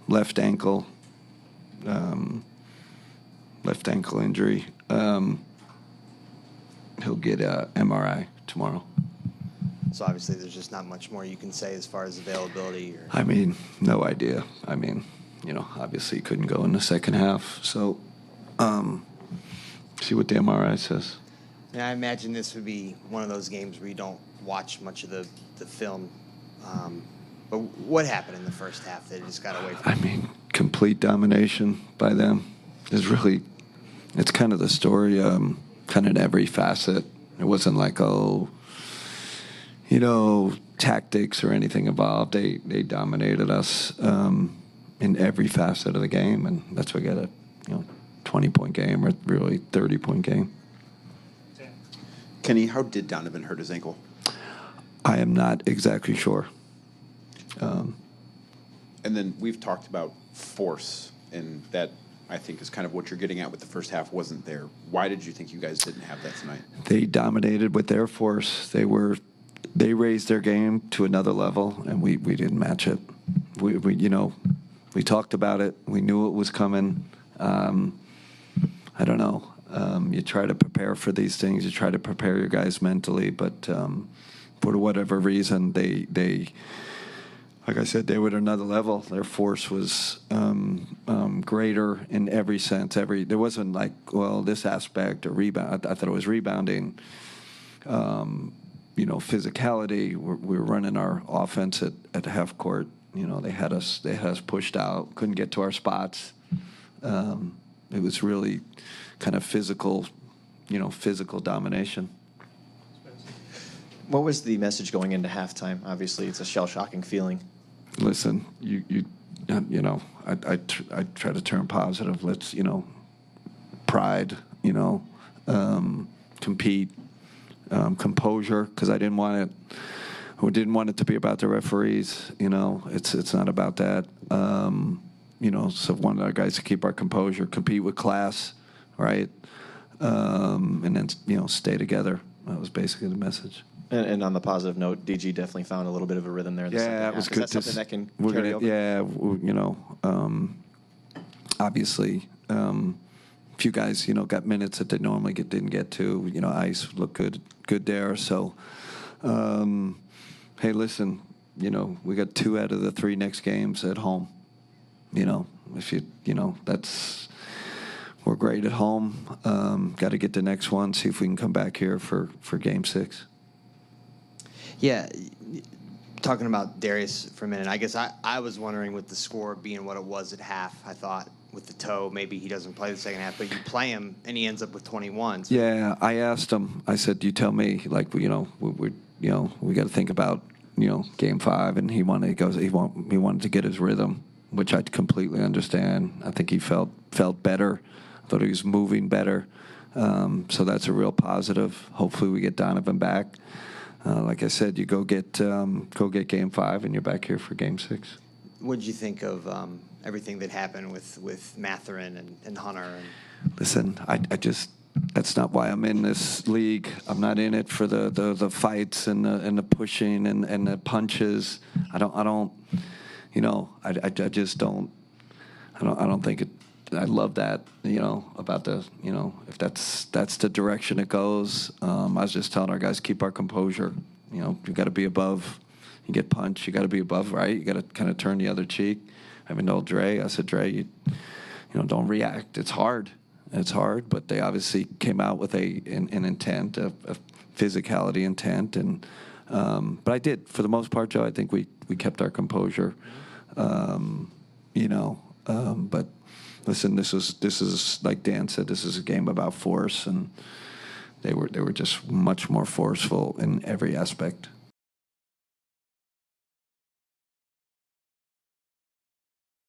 left ankle injury. He'll get a MRI tomorrow. So obviously there's just not much more you can say as far as availability. I mean, no idea. I mean, obviously he couldn't go in the second half. So see what the MRI says. And I imagine this would be one of those games where you don't watch much of the film. But what happened in the first half that it just got away from I mean, complete domination by them. It's kind of the story, kind of in every facet. It wasn't like, tactics or anything involved. They dominated us in every facet of the game, and that's why we got a 20-point game or really 30-point game. Kenny, how did Donovan hurt his ankle? I am not exactly sure. And then we've talked about force, and that I think is kind of what you're getting at with the first half wasn't there. Why did you think you guys didn't have that tonight? They dominated with their force. They raised their game to another level, and we didn't match it. We talked about it. We knew it was coming. I don't know. You try to prepare for these things. You try to prepare your guys mentally, but for whatever reason, they like I said, they were at another level. Their force was greater in every sense. There wasn't like, this aspect or rebound. I thought it was rebounding. Physicality. We were running our offense at half court. They had us pushed out. Couldn't get to our spots. It was really kind of physical domination. What was the message going into halftime? Obviously, it's a shell-shocking feeling. Listen, I try to turn positive. Let's, pride, compete, composure, because I didn't want it to be about the referees. It's not about that. So wanted our guys to keep our composure, compete with class, right, and then stay together. That was basically the message. And on the positive note, DG definitely found a little bit of a rhythm there. In the second half. It was Is good. that something that can carry over? Yeah, obviously, a few guys, got minutes that they normally didn't get to. Ice looked good there. So, hey, listen, we got 2 out of the 3 next games at home. If we're great at home. Got to get the next one, see if we can come back here for Game 6. Yeah, talking about Darius for a minute, I guess I was wondering with the score being what it was at half, I thought with the toe, maybe he doesn't play the second half, but you play him and he ends up with 21. So. Yeah, I asked him, I said, you tell me, like, we got to think about, Game 5, and he wanted to get his rhythm, which I completely understand. I think he felt better. I thought he was moving better. So that's a real positive. Hopefully we get Donovan back. Like I said, you go get Game 5, and you're back here for Game 6. What did you think of everything that happened with Mathurin and Hunter? Listen, I just that's not why I'm in this league. I'm not in it for the fights and the pushing and the punches. I just don't. I don't think it. I love that, about the, if that's the direction it goes. I was just telling our guys, keep our composure. You got to be above. You get punched, you got to be above, right? You got to kind of turn the other cheek. I even told Dre, I said, Dre, don't react. It's hard, but they obviously came out with an intent, a physicality intent, and but I did, for the most part, Joe. I think we kept our composure, but. Listen, this is like Dan said. This is a game about force, and they were just much more forceful in every aspect.